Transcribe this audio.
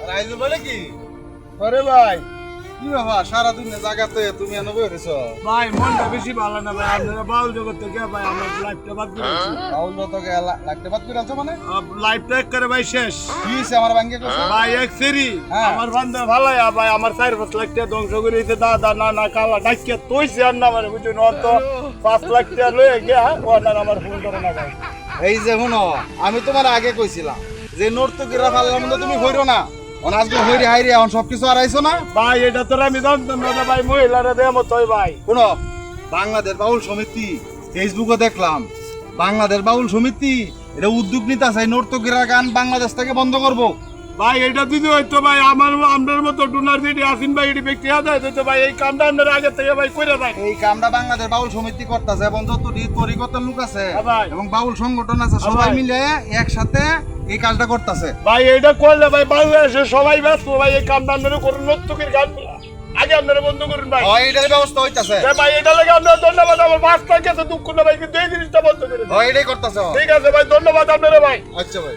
রাইজু বলে কি? আরে ভাই কি বাবা সারা দিন জায়গাতে তুমি এনে বইরেছো? ভাই মনটা বেশি ভালো না ভাই, আপনারা বাউল জগৎ থেকে ভাই আমার লাইফটা বাদ দিয়েছি। বাউল তোকে লাগতে বাদ করে আছো মানে? লাইফটা করে ভাই শেষ কি হইছে আমার ভাঙ্গে কইছো? ভাই এক সেরি হ্যাঁ। আমার বান্ধব ভালাইয়া ভাই আমার 4-5 লাখ টাকা ধ্বংস করে দিয়েছে। দাদা না না কালা ডাকিয়া তৈছে আর না মানে বুঝুন অত 5 লাখ টাকা লয়ে গিয়া ও না আমার ফোন করে না ভাই। এই যে শুনো, আমি তোমার আগে কইছিলাম যে নর্তকীরা পারলাম না, তুমি হইরো না। অন আজকে হইরে হাইরে এখন সবকিছু আড়াইছো না। ভাই এটা তো আমি জানতাম না ভাই, মহিলারা দেমত হয় ভাই। শুনো, বাংলাদেশ বাউল সমিতি ফেসবুকে দেখলাম, বাংলাদেশ বাউল সমিতি এটা উদ্যোগ নিতে আছে নর্তকীরা গান বাংলাদেশ থেকে বন্ধ করবো। ভাই এটা যদি হইতো ভাই আমার আপনার মতো ডোনার যেটি আসিন ভাই এটি ব্যক্তি আদায় হইতো ভাই, এই কামটা আপনার আগে থেকে ভাই করে দেয়। এই কামটা বাংলাদেশ বাউল সমিতি করতেছে এবং যত তরিকত লোক আছে হ্যাঁ ভাই। এবং বাউল সংগঠন আছে সবাই ভাই। মিলে একসাথে এই কাজটা করতেছে। ভাই এটা করলে ভাই বাংলাদেশে সবাই ব্যস্ত ভাই, এই কামটা আপনারা করুন, নর্তকীর গানগুলো আগে আপনারা বন্ধ করুন ভাই। এটার ব্যবস্থা হইতাছে। ভাই এটা লাগে আপনার ধন্যবাদ, আমার 5 লাখ আছে দুঃখ না ভাই, কিন্তু এই জিনিসটা বন্ধ করে দেন। এটাই করতেছে। ঠিক আছে ভাই, ধন্যবাদ আপনারা ভাই। আচ্ছা ভাই।